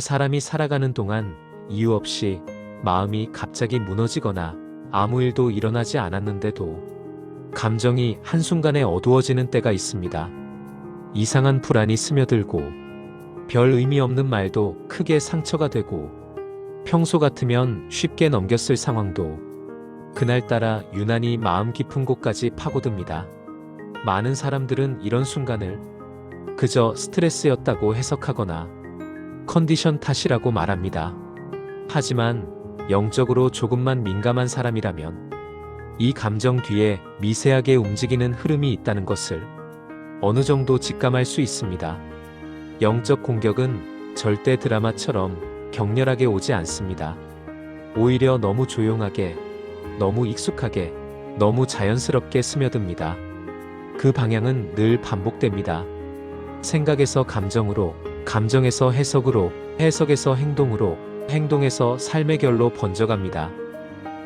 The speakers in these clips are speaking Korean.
사람이 살아가는 동안 이유 없이 마음이 갑자기 무너지거나 아무 일도 일어나지 않았는데도 감정이 한순간에 어두워지는 때가 있습니다. 이상한 불안이 스며들고 별 의미 없는 말도 크게 상처가 되고 평소 같으면 쉽게 넘겼을 상황도 그날따라 유난히 마음 깊은 곳까지 파고듭니다. 많은 사람들은 이런 순간을 그저 스트레스였다고 해석하거나 컨디션 탓이라고 말합니다. 하지만 영적으로 조금만 민감한 사람이라면 이 감정 뒤에 미세하게 움직이는 흐름이 있다는 것을 어느 정도 직감할 수 있습니다. 영적 공격은 절대 드라마처럼 격렬하게 오지 않습니다. 오히려 너무 조용하게, 너무 익숙하게, 너무 자연스럽게 스며듭니다. 그 방향은 늘 반복됩니다. 생각에서 감정으로, 감정에서 해석으로, 해석에서 행동으로, 행동에서 삶의 결로 번져갑니다.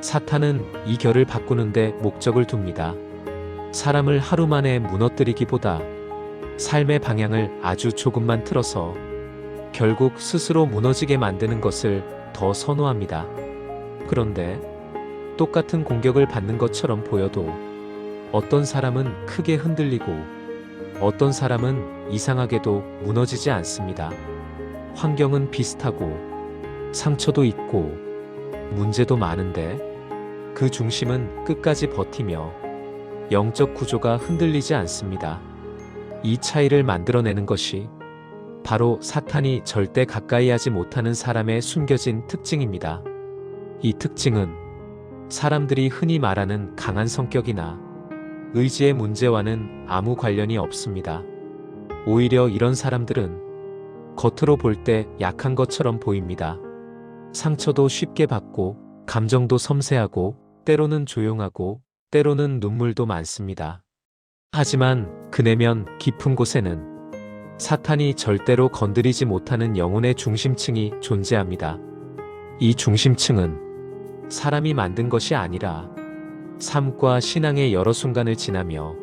사탄은 이 결을 바꾸는데 목적을 둡니다. 사람을 하루 만에 무너뜨리기보다 삶의 방향을 아주 조금만 틀어서 결국 스스로 무너지게 만드는 것을 더 선호합니다. 그런데 똑같은 공격을 받는 것처럼 보여도 어떤 사람은 크게 흔들리고 어떤 사람은 이상하게도 무너지지 않습니다. 환경은 비슷하고 상처도 있고 문제도 많은데 그 중심은 끝까지 버티며 영적 구조가 흔들리지 않습니다. 이 차이를 만들어내는 것이 바로 사탄이 절대 가까이 하지 못하는 사람의 숨겨진 특징입니다. 이 특징은 사람들이 흔히 말하는 강한 성격이나 의지의 문제와는 아무 관련이 없습니다. 오히려 이런 사람들은 겉으로 볼 때 약한 것처럼 보입니다. 상처도 쉽게 받고 감정도 섬세하고 때로는 조용하고 때로는 눈물도 많습니다. 하지만 그 내면 깊은 곳에는 사탄이 절대로 건드리지 못하는 영혼의 중심층이 존재합니다. 이 중심층은 사람이 만든 것이 아니라 삶과 신앙의 여러 순간을 지나며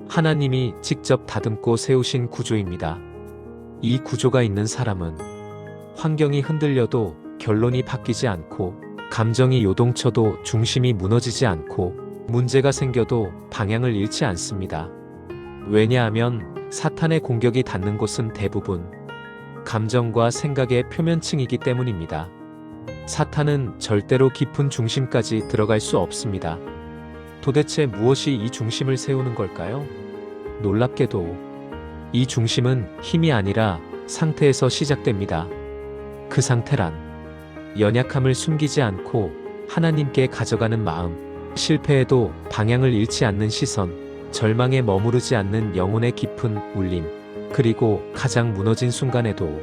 하나님이 직접 다듬고 세우신 구조입니다. 이 구조가 있는 사람은 환경이 흔들려도 결론이 바뀌지 않고 감정이 요동쳐도 중심이 무너지지 않고 문제가 생겨도 방향을 잃지 않습니다. 왜냐하면 사탄의 공격이 닿는 곳은 대부분 감정과 생각의 표면층이기 때문입니다. 사탄은 절대로 깊은 중심까지 들어갈 수 없습니다. 도대체 무엇이 이 중심을 세우는 걸까요? 놀랍게도 이 중심은 힘이 아니라 상태에서 시작됩니다. 그 상태란 연약함을 숨기지 않고 하나님께 가져가는 마음, 실패해도 방향을 잃지 않는 시선, 절망에 머무르지 않는 영혼의 깊은 울림, 그리고 가장 무너진 순간에도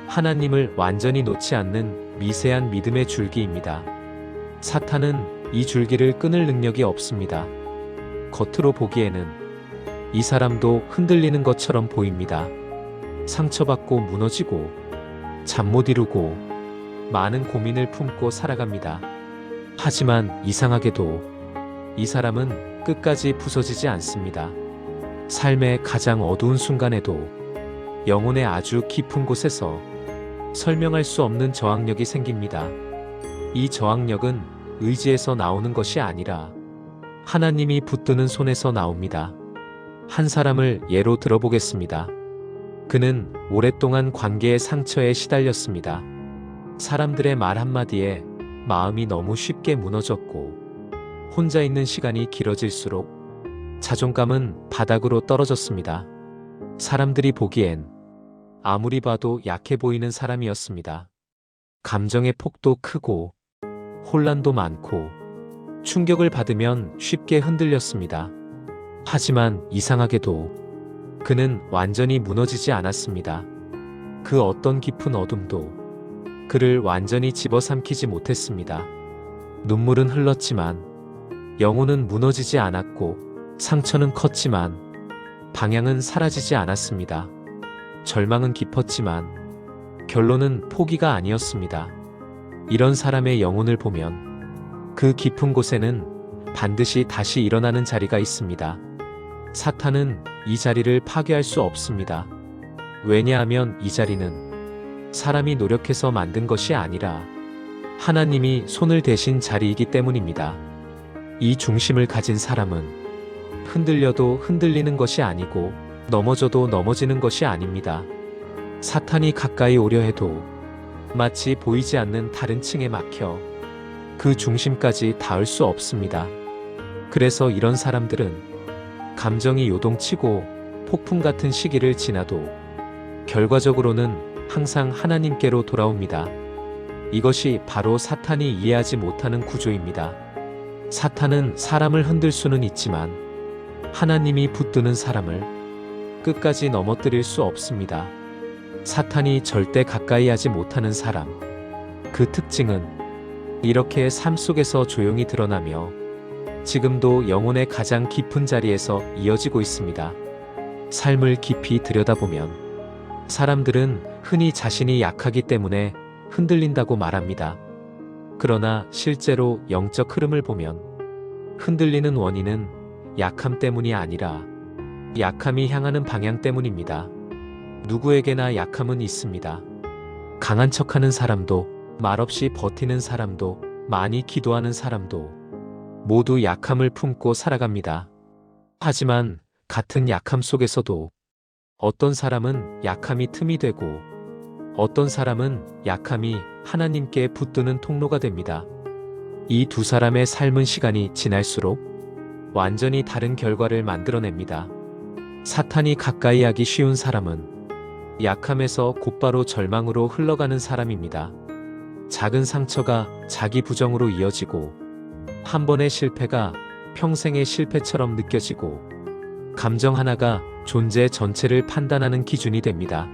하나님을 완전히 놓지 않는 미세한 믿음의 줄기입니다. 사탄은 이 줄기를 끊을 능력이 없습니다. 겉으로 보기에는 이 사람도 흔들리는 것처럼 보입니다. 상처받고 무너지고 잠 못 이루고 많은 고민을 품고 살아갑니다. 하지만 이상하게도 이 사람은 끝까지 부서지지 않습니다. 삶의 가장 어두운 순간에도 영혼의 아주 깊은 곳에서 설명할 수 없는 저항력이 생깁니다. 이 저항력은 의지에서 나오는 것이 아니라 하나님이 붙드는 손에서 나옵니다. 한 사람을 예로 들어보겠습니다. 그는 오랫동안 관계의 상처에 시달렸습니다. 사람들의 말 한마디에 마음이 너무 쉽게 무너졌고 혼자 있는 시간이 길어질수록 자존감은 바닥으로 떨어졌습니다. 사람들이 보기엔 아무리 봐도 약해 보이는 사람이었습니다. 감정의 폭도 크고 혼란도 많고 충격을 받으면 쉽게 흔들렸습니다. 하지만 이상하게도 그는 완전히 무너지지 않았습니다. 그 어떤 깊은 어둠도 그를 완전히 집어삼키지 못했습니다. 눈물은 흘렀지만 영혼은 무너지지 않았고 상처는 컸지만 방향은 사라지지 않았습니다. 절망은 깊었지만 결론은 포기가 아니었습니다. 이런 사람의 영혼을 보면 그 깊은 곳에는 반드시 다시 일어나는 자리가 있습니다. 사탄은 이 자리를 파괴할 수 없습니다. 왜냐하면 이 자리는 사람이 노력해서 만든 것이 아니라 하나님이 손을 대신 자리이기 때문입니다. 이 중심을 가진 사람은 흔들려도 흔들리는 것이 아니고 넘어져도 넘어지는 것이 아닙니다. 사탄이 가까이 오려 해도 마치 보이지 않는 다른 층에 막혀 그 중심까지 닿을 수 없습니다. 그래서 이런 사람들은 감정이 요동치고 폭풍 같은 시기를 지나도 결과적으로는 항상 하나님께로 돌아옵니다. 이것이 바로 사탄이 이해하지 못하는 구조입니다. 사탄은 사람을 흔들 수는 있지만 하나님이 붙드는 사람을 끝까지 넘어뜨릴 수 없습니다. 사탄이 절대 가까이 하지 못하는 사람. 그 특징은 이렇게 삶 속에서 조용히 드러나며 지금도 영혼의 가장 깊은 자리에서 이어지고 있습니다. 삶을 깊이 들여다보면 사람들은 흔히 자신이 약하기 때문에 흔들린다고 말합니다. 그러나 실제로 영적 흐름을 보면 흔들리는 원인은 약함 때문이 아니라 약함이 향하는 방향 때문입니다. 누구에게나 약함은 있습니다. 강한 척하는 사람도, 말없이 버티는 사람도, 많이 기도하는 사람도 모두 약함을 품고 살아갑니다. 하지만 같은 약함 속에서도 어떤 사람은 약함이 틈이 되고 어떤 사람은 약함이 하나님께 붙드는 통로가 됩니다. 이 두 사람의 삶은 시간이 지날수록 완전히 다른 결과를 만들어냅니다. 사탄이 가까이 하기 쉬운 사람은 약함에서 곧바로 절망으로 흘러가는 사람입니다. 작은 상처가 자기 부정으로 이어지고 한 번의 실패가 평생의 실패처럼 느껴지고 감정 하나가 존재 전체를 판단하는 기준이 됩니다.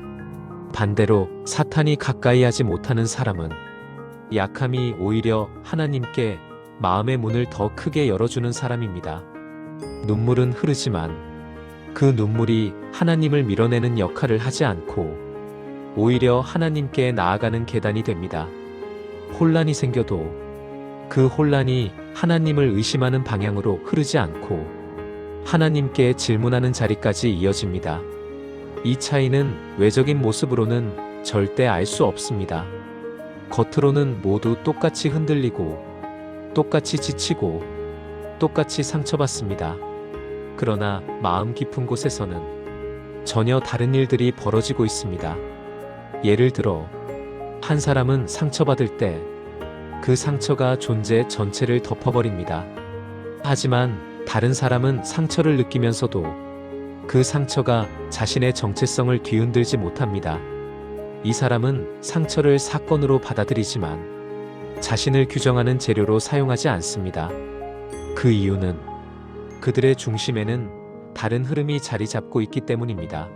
반대로 사탄이 가까이 하지 못하는 사람은 약함이 오히려 하나님께 마음의 문을 더 크게 열어주는 사람입니다. 눈물은 흐르지만 그 눈물이 하나님을 밀어내는 역할을 하지 않고 오히려 하나님께 나아가는 계단이 됩니다. 혼란이 생겨도 그 혼란이 하나님을 의심하는 방향으로 흐르지 않고 하나님께 질문하는 자리까지 이어집니다. 이 차이는 외적인 모습으로는 절대 알 수 없습니다. 겉으로는 모두 똑같이 흔들리고 똑같이 지치고 똑같이 상처받습니다. 그러나 마음 깊은 곳에서는 전혀 다른 일들이 벌어지고 있습니다. 예를 들어 한 사람은 상처받을 때 그 상처가 존재 전체를 덮어버립니다. 하지만 다른 사람은 상처를 느끼면서도 그 상처가 자신의 정체성을 뒤흔들지 못합니다. 이 사람은 상처를 사건으로 받아들이지만 자신을 규정하는 재료로 사용하지 않습니다. 그 이유는 그들의 중심에는 다른 흐름이 자리 잡고 있기 때문입니다.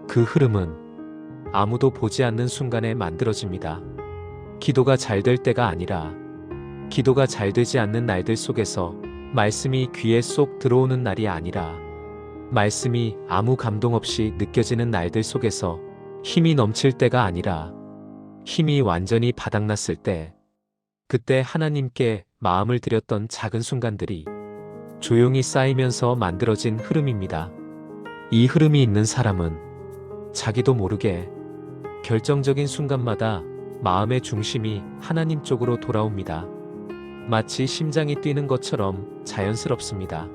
그 흐름은 아무도 보지 않는 순간에 만들어집니다. 기도가 잘 될 때가 아니라 기도가 잘 되지 않는 날들 속에서 말씀이 귀에 쏙 들어오는 날이 아니라 말씀이 아무 감동 없이 느껴지는 날들 속에서 힘이 넘칠 때가 아니라 힘이 완전히 바닥났을 때 그때 하나님께 마음을 드렸던 작은 순간들이 조용히 쌓이면서 만들어진 흐름입니다. 이 흐름이 있는 사람은 자기도 모르게 결정적인 순간마다 마음의 중심이 하나님 쪽으로 돌아옵니다. 마치 심장이 뛰는 것처럼 자연스럽습니다.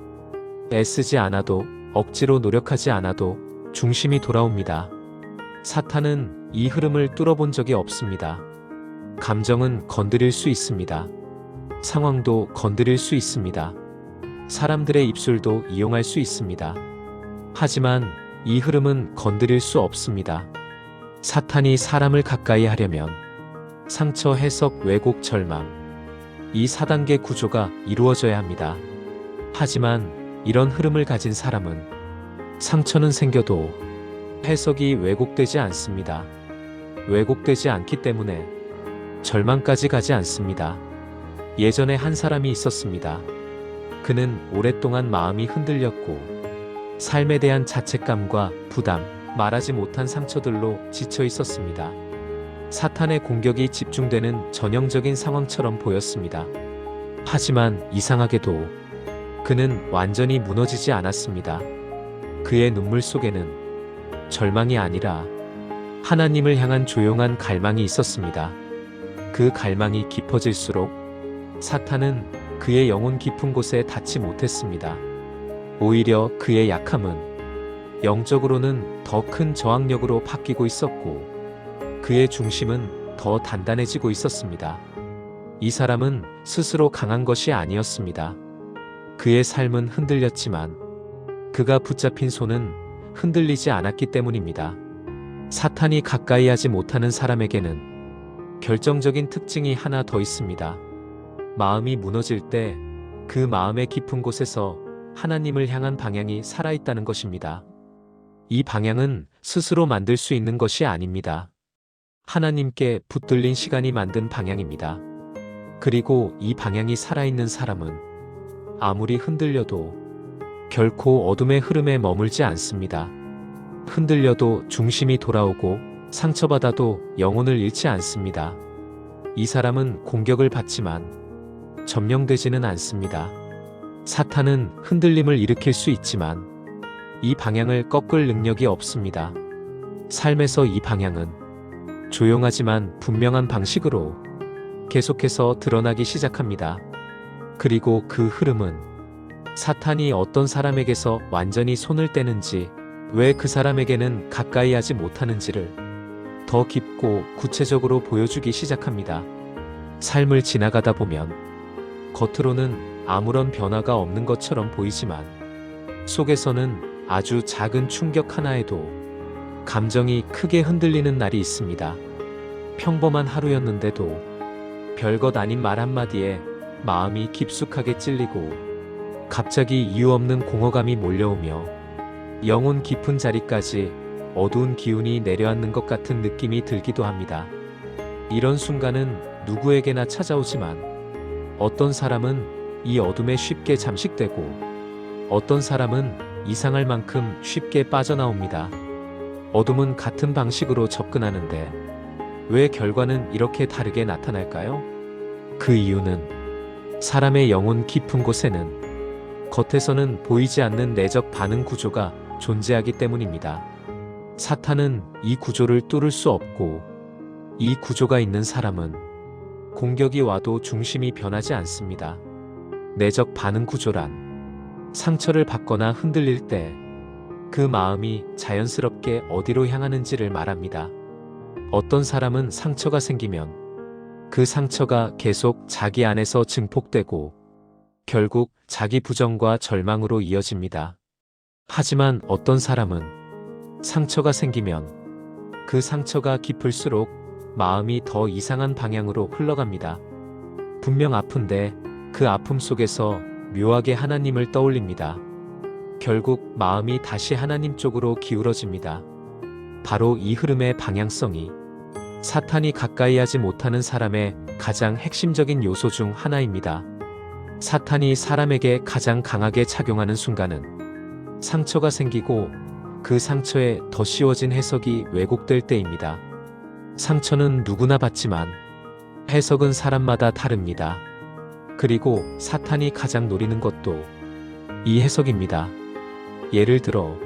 애쓰지 않아도 억지로 노력하지 않아도 중심이 돌아옵니다. 사탄은 이 흐름을 뚫어본 적이 없습니다. 감정은 건드릴 수 있습니다. 상황도 건드릴 수 있습니다. 사람들의 입술도 이용할 수 있습니다. 하지만 이 흐름은 건드릴 수 없습니다. 사탄이 사람을 가까이 하려면 상처, 해석, 왜곡, 절망 이 4단계 구조가 이루어져야 합니다. 하지만 이런 흐름을 가진 사람은 상처는 생겨도 해석이 왜곡되지 않습니다. 왜곡되지 않기 때문에 절망까지 가지 않습니다. 예전에 한 사람이 있었습니다. 그는 오랫동안 마음이 흔들렸고 삶에 대한 자책감과 부담, 말하지 못한 상처들로 지쳐 있었습니다. 사탄의 공격이 집중되는 전형적인 상황처럼 보였습니다. 하지만 이상하게도 그는 완전히 무너지지 않았습니다. 그의 눈물 속에는 절망이 아니라 하나님을 향한 조용한 갈망이 있었습니다. 그 갈망이 깊어질수록 사탄은 그의 영혼 깊은 곳에 닿지 못했습니다. 오히려 그의 약함은 영적으로는 더 큰 저항력으로 바뀌고 있었고 그의 중심은 더 단단해지고 있었습니다. 이 사람은 스스로 강한 것이 아니었습니다. 그의 삶은 흔들렸지만 그가 붙잡힌 손은 흔들리지 않았기 때문입니다. 사탄이 가까이 하지 못하는 사람에게는 결정적인 특징이 하나 더 있습니다. 마음이 무너질 때 그 마음의 깊은 곳에서 하나님을 향한 방향이 살아있다는 것입니다. 이 방향은 스스로 만들 수 있는 것이 아닙니다. 하나님께 붙들린 시간이 만든 방향입니다. 그리고 이 방향이 살아있는 사람은 아무리 흔들려도 결코 어둠의 흐름에 머물지 않습니다. 흔들려도 중심이 돌아오고 상처받아도 영혼을 잃지 않습니다. 이 사람은 공격을 받지만 점령되지는 않습니다. 사탄은 흔들림을 일으킬 수 있지만 이 방향을 꺾을 능력이 없습니다. 삶에서 이 방향은 조용하지만 분명한 방식으로 계속해서 드러나기 시작합니다. 그리고 그 흐름은 사탄이 어떤 사람에게서 완전히 손을 떼는지, 왜 그 사람에게는 가까이 하지 못하는지를 더 깊고 구체적으로 보여주기 시작합니다. 삶을 지나가다 보면 겉으로는 아무런 변화가 없는 것처럼 보이지만 속에서는 아주 작은 충격 하나에도 감정이 크게 흔들리는 날이 있습니다. 평범한 하루였는데도 별것 아닌 말 한마디에 마음이 깊숙하게 찔리고 갑자기 이유 없는 공허감이 몰려오며 영혼 깊은 자리까지 어두운 기운이 내려앉는 것 같은 느낌이 들기도 합니다. 이런 순간은 누구에게나 찾아오지만 어떤 사람은 이 어둠에 쉽게 잠식되고 어떤 사람은 이상할 만큼 쉽게 빠져나옵니다. 어둠은 같은 방식으로 접근하는데 왜 결과는 이렇게 다르게 나타날까요? 그 이유는 사람의 영혼 깊은 곳에는 겉에서는 보이지 않는 내적 반응 구조가 존재하기 때문입니다. 사탄은 이 구조를 뚫을 수 없고 이 구조가 있는 사람은 공격이 와도 중심이 변하지 않습니다. 내적 반응 구조란 상처를 받거나 흔들릴 때 그 마음이 자연스럽게 어디로 향하는지를 말합니다. 어떤 사람은 상처가 생기면 그 상처가 계속 자기 안에서 증폭되고 결국 자기 부정과 절망으로 이어집니다. 하지만 어떤 사람은 상처가 생기면 그 상처가 깊을수록 마음이 더 이상한 방향으로 흘러갑니다. 분명 아픈데 그 아픔 속에서 묘하게 하나님을 떠올립니다. 결국 마음이 다시 하나님 쪽으로 기울어집니다. 바로 이 흐름의 방향성이 사탄이 가까이 하지 못하는 사람의 가장 핵심적인 요소 중 하나입니다. 사탄이 사람에게 가장 강하게 작용하는 순간은 상처가 생기고 그 상처에 더 씌워진 해석이 왜곡될 때입니다. 상처는 누구나 받지만 해석은 사람마다 다릅니다. 그리고 사탄이 가장 노리는 것도 이 해석입니다. 예를 들어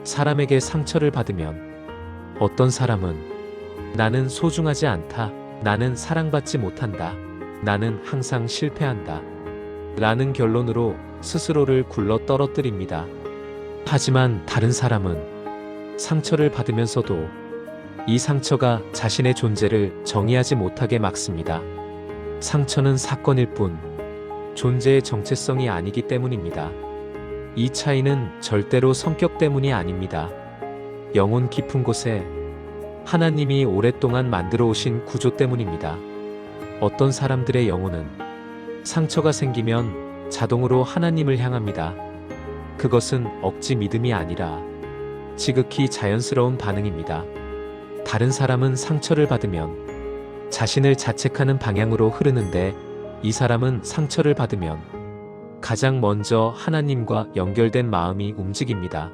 사람에게 상처를 받으면 어떤 사람은 나는 소중하지 않다, 나는 사랑받지 못한다, 나는 항상 실패한다 라는 결론으로 스스로를 굴러 떨어뜨립니다. 하지만 다른 사람은 상처를 받으면서도 이 상처가 자신의 존재를 정의하지 못하게 막습니다. 상처는 사건일 뿐 존재의 정체성이 아니기 때문입니다. 이 차이는 절대로 성격 때문이 아닙니다. 영혼 깊은 곳에 하나님이 오랫동안 만들어 오신 구조 때문입니다. 어떤 사람들의 영혼은 상처가 생기면 자동으로 하나님을 향합니다. 그것은 억지 믿음이 아니라 지극히 자연스러운 반응입니다. 다른 사람은 상처를 받으면 자신을 자책하는 방향으로 흐르는데 이 사람은 상처를 받으면 가장 먼저 하나님과 연결된 마음이 움직입니다.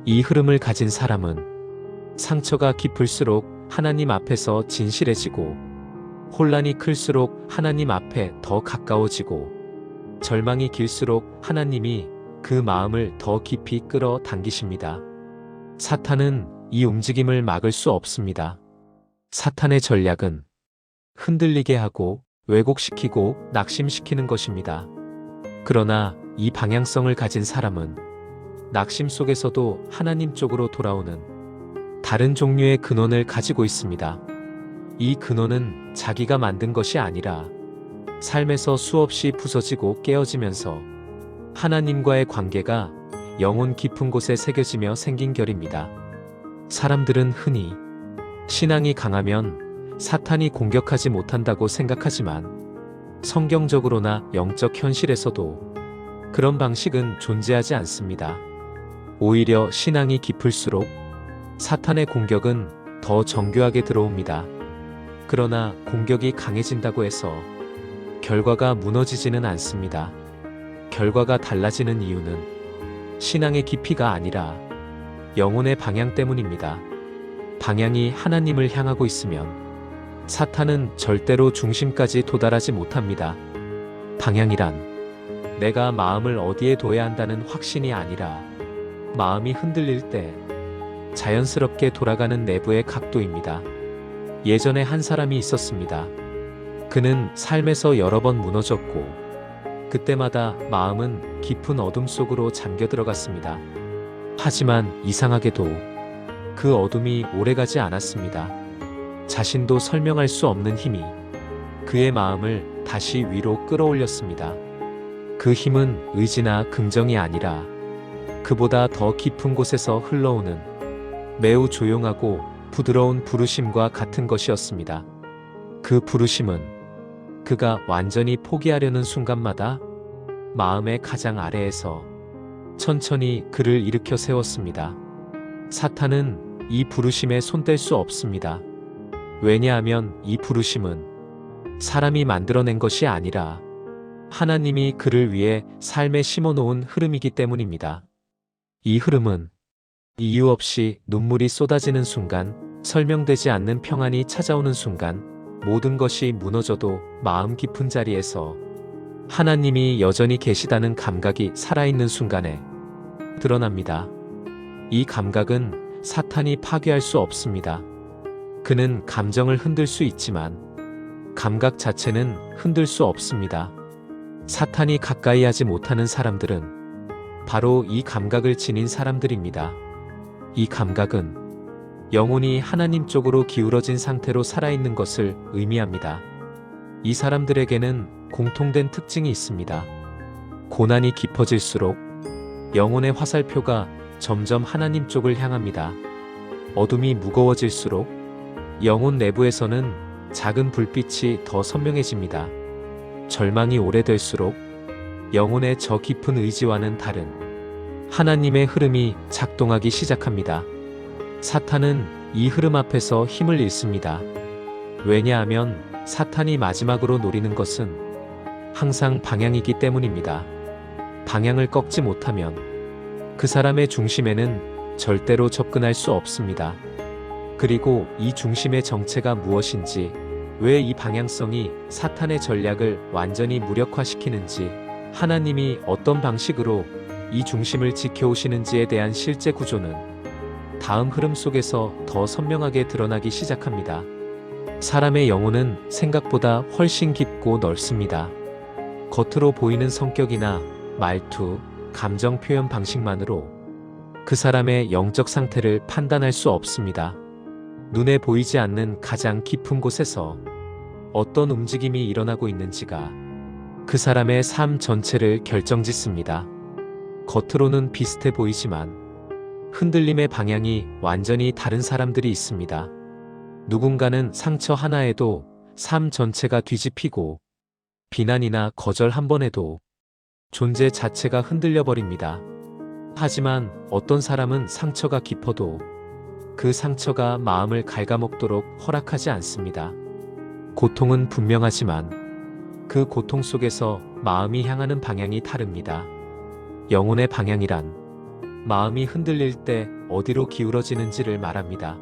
이 흐름을 가진 사람은 상처가 깊을수록 하나님 앞에서 진실해지고 혼란이 클수록 하나님 앞에 더 가까워지고 절망이 길수록 하나님이 그 마음을 더 깊이 끌어당기십니다. 사탄은 이 움직임을 막을 수 없습니다. 사탄의 전략은 흔들리게 하고 왜곡시키고 낙심시키는 것입니다. 그러나 이 방향성을 가진 사람은 낙심 속에서도 하나님 쪽으로 돌아오는 다른 종류의 근원을 가지고 있습니다. 이 근원은 자기가 만든 것이 아니라 삶에서 수없이 부서지고 깨어지면서 하나님과의 관계가 영혼 깊은 곳에 새겨지며 생긴 결입니다. 사람들은 흔히 신앙이 강하면 사탄이 공격하지 못한다고 생각하지만 성경적으로나 영적 현실에서도 그런 방식은 존재하지 않습니다. 오히려 신앙이 깊을수록 사탄의 공격은 더 정교하게 들어옵니다. 그러나 공격이 강해진다고 해서 결과가 무너지지는 않습니다. 결과가 달라지는 이유는 신앙의 깊이가 아니라 영혼의 방향 때문입니다. 방향이 하나님을 향하고 있으면 사탄은 절대로 중심까지 도달하지 못합니다. 방향이란 내가 마음을 어디에 둬야 한다는 확신이 아니라 마음이 흔들릴 때 자연스럽게 돌아가는 내부의 각도입니다. 예전에 한 사람이 있었습니다. 그는 삶에서 여러 번 무너졌고 그때마다 마음은 깊은 어둠 속으로 잠겨 들어갔습니다. 하지만 이상하게도 그 어둠이 오래가지 않았습니다. 자신도 설명할 수 없는 힘이 그의 마음을 다시 위로 끌어올렸습니다. 그 힘은 의지나 긍정이 아니라 그보다 더 깊은 곳에서 흘러오는 매우 조용하고 부드러운 부르심과 같은 것이었습니다. 그 부르심은 그가 완전히 포기하려는 순간마다 마음의 가장 아래에서 천천히 그를 일으켜 세웠습니다. 사탄은 이 부르심에 손댈 수 없습니다. 왜냐하면 이 부르심은 사람이 만들어낸 것이 아니라 하나님이 그를 위해 삶에 심어놓은 흐름이기 때문입니다. 이 흐름은 이유 없이 눈물이 쏟아지는 순간, 설명되지 않는 평안이 찾아오는 순간, 모든 것이 무너져도 마음 깊은 자리에서 하나님이 여전히 계시다는 감각이 살아있는 순간에 드러납니다. 이 감각은 사탄이 파괴할 수 없습니다. 그는 감정을 흔들 수 있지만 감각 자체는 흔들 수 없습니다. 사탄이 가까이 하지 못하는 사람들은 바로 이 감각을 지닌 사람들입니다. 이 감각은 영혼이 하나님 쪽으로 기울어진 상태로 살아있는 것을 의미합니다. 이 사람들에게는 공통된 특징이 있습니다. 고난이 깊어질수록 영혼의 화살표가 점점 하나님 쪽을 향합니다. 어둠이 무거워질수록 영혼 내부에서는 작은 불빛이 더 선명해집니다. 절망이 오래될수록 영혼의 저 깊은 의지와는 다른 하나님의 흐름이 작동하기 시작합니다. 사탄은 이 흐름 앞에서 힘을 잃습니다. 왜냐하면 사탄이 마지막으로 노리는 것은 항상 방향이기 때문입니다. 방향을 꺾지 못하면 그 사람의 중심에는 절대로 접근할 수 없습니다. 그리고 이 중심의 정체가 무엇인지, 왜 이 방향성이 사탄의 전략을 완전히 무력화시키는지, 하나님이 어떤 방식으로 이 중심을 지켜오시는지에 대한 실제 구조는 다음 흐름 속에서 더 선명하게 드러나기 시작합니다. 사람의 영혼은 생각보다 훨씬 깊고 넓습니다. 겉으로 보이는 성격이나 말투, 감정 표현 방식만으로 그 사람의 영적 상태를 판단할 수 없습니다. 눈에 보이지 않는 가장 깊은 곳에서 어떤 움직임이 일어나고 있는지가 그 사람의 삶 전체를 결정짓습니다. 겉으로는 비슷해 보이지만 흔들림의 방향이 완전히 다른 사람들이 있습니다. 누군가는 상처 하나에도 삶 전체가 뒤집히고, 비난이나 거절 한 번에도 존재 자체가 흔들려 버립니다. 하지만 어떤 사람은 상처가 깊어도 그 상처가 마음을 갉아먹도록 허락하지 않습니다. 고통은 분명하지만 그 고통 속에서 마음이 향하는 방향이 다릅니다. 영혼의 방향이란 마음이 흔들릴 때 어디로 기울어지는지를 말합니다.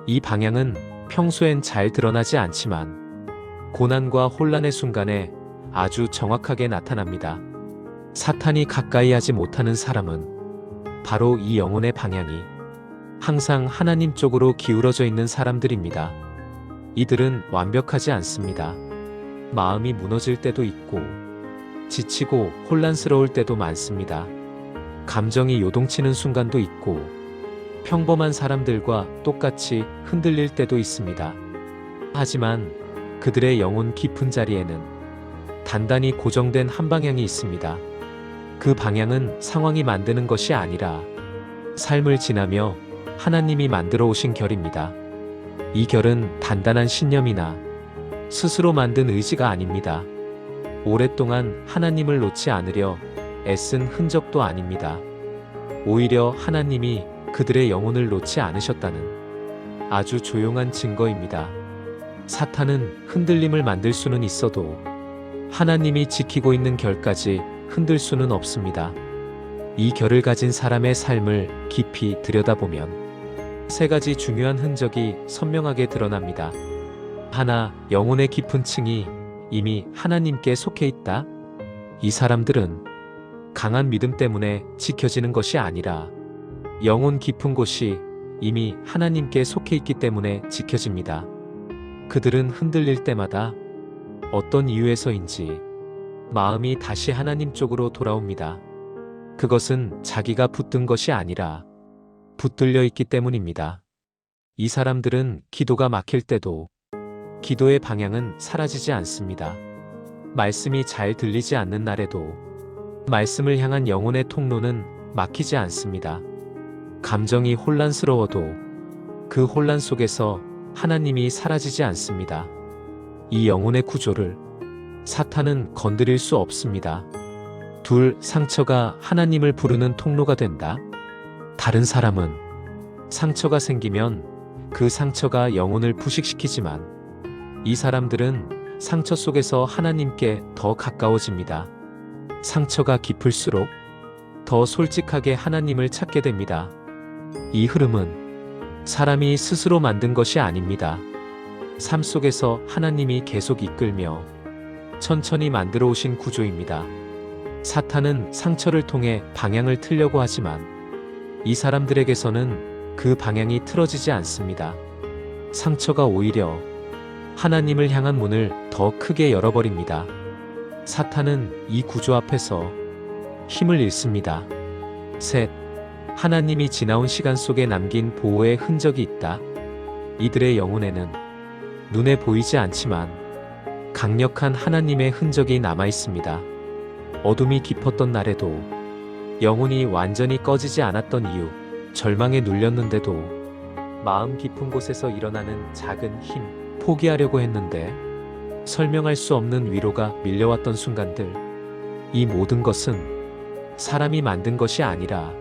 이 방향은 평소엔 잘 드러나지 않지만 고난과 혼란의 순간에 아주 정확하게 나타납니다. 사탄이 가까이 하지 못하는 사람은 바로 이 영혼의 방향이 항상 하나님 쪽으로 기울어져 있는 사람들입니다. 이들은 완벽하지 않습니다. 마음이 무너질 때도 있고, 지치고 혼란스러울 때도 많습니다. 감정이 요동치는 순간도 있고, 평범한 사람들과 똑같이 흔들릴 때도 있습니다. 하지만 그들의 영혼 깊은 자리에는 단단히 고정된 한 방향이 있습니다. 그 방향은 상황이 만드는 것이 아니라 삶을 지나며 하나님이 만들어 오신 결입니다. 이 결은 단단한 신념이나 스스로 만든 의지가 아닙니다. 오랫동안 하나님을 놓지 않으려 애쓴 흔적도 아닙니다. 오히려 하나님이 그들의 영혼을 놓지 않으셨다는 아주 조용한 증거입니다. 사탄은 흔들림을 만들 수는 있어도 하나님이 지키고 있는 결까지 흔들 수는 없습니다. 이 결을 가진 사람의 삶을 깊이 들여다보면 세 가지 중요한 흔적이 선명하게 드러납니다. 하나, 영혼의 깊은 층이 이미 하나님께 속해 있다. 이 사람들은 강한 믿음 때문에 지켜지는 것이 아니라 영혼 깊은 곳이 이미 하나님께 속해 있기 때문에 지켜집니다. 그들은 흔들릴 때마다 어떤 이유에서인지 마음이 다시 하나님 쪽으로 돌아옵니다. 그것은 자기가 붙든 것이 아니라 붙들려 있기 때문입니다. 이 사람들은 기도가 막힐 때도 기도의 방향은 사라지지 않습니다. 말씀이 잘 들리지 않는 날에도 말씀을 향한 영혼의 통로는 막히지 않습니다. 감정이 혼란스러워도 그 혼란 속에서 하나님이 사라지지 않습니다. 이 영혼의 구조를 사탄은 건드릴 수 없습니다. 둘, 상처가 하나님을 부르는 통로가 된다. 다른 사람은 상처가 생기면 그 상처가 영혼을 부식시키지만 이 사람들은 상처 속에서 하나님께 더 가까워집니다. 상처가 깊을수록 더 솔직하게 하나님을 찾게 됩니다. 이 흐름은 사람이 스스로 만든 것이 아닙니다. 삶 속에서 하나님이 계속 이끌며 천천히 만들어 오신 구조입니다. 사탄은 상처를 통해 방향을 틀려고 하지만 이 사람들에게서는 그 방향이 틀어지지 않습니다. 상처가 오히려 하나님을 향한 문을 더 크게 열어버립니다. 사탄은 이 구조 앞에서 힘을 잃습니다. 셋, 하나님이 지나온 시간 속에 남긴 보호의 흔적이 있다. 이들의 영혼에는 눈에 보이지 않지만 강력한 하나님의 흔적이 남아 있습니다. 어둠이 깊었던 날에도 영혼이 완전히 꺼지지 않았던 이유, 절망에 눌렸는데도 마음 깊은 곳에서 일어나는 작은 힘, 포기하려고 했는데 설명할 수 없는 위로가 밀려왔던 순간들, 이 모든 것은 사람이 만든 것이 아니라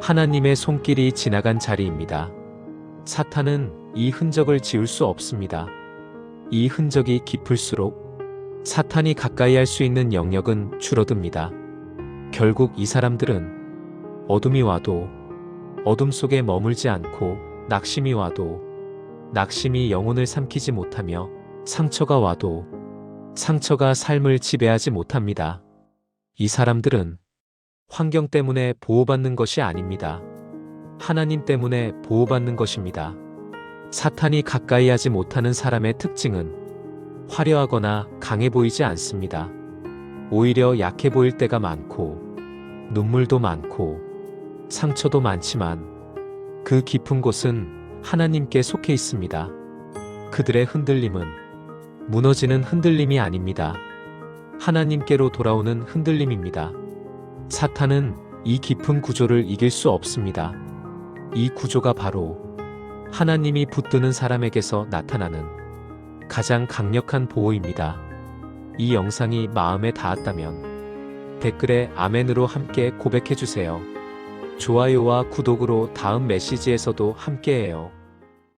하나님의 손길이 지나간 자리입니다. 사탄은 이 흔적을 지울 수 없습니다. 이 흔적이 깊을수록 사탄이 가까이 할 수 있는 영역은 줄어듭니다. 결국 이 사람들은 어둠이 와도 어둠 속에 머물지 않고 낙심이 와도 낙심이 영혼을 삼키지 못하며 상처가 와도 상처가 삶을 지배하지 못합니다. 이 사람들은 환경 때문에 보호받는 것이 아닙니다. 하나님 때문에 보호받는 것입니다. 사탄이 가까이 하지 못하는 사람의 특징은 화려하거나 강해 보이지 않습니다. 오히려 약해 보일 때가 많고 눈물도 많고 상처도 많지만 그 깊은 곳은 하나님께 속해 있습니다. 그들의 흔들림은 무너지는 흔들림이 아닙니다. 하나님께로 돌아오는 흔들림입니다. 사탄은 이 깊은 구조를 이길 수 없습니다. 이 구조가 바로 하나님이 붙드는 사람에게서 나타나는 가장 강력한 보호입니다. 이 영상이 마음에 닿았다면 댓글에 아멘으로 함께 고백해주세요. 좋아요와 구독으로 다음 메시지에서도 함께해요.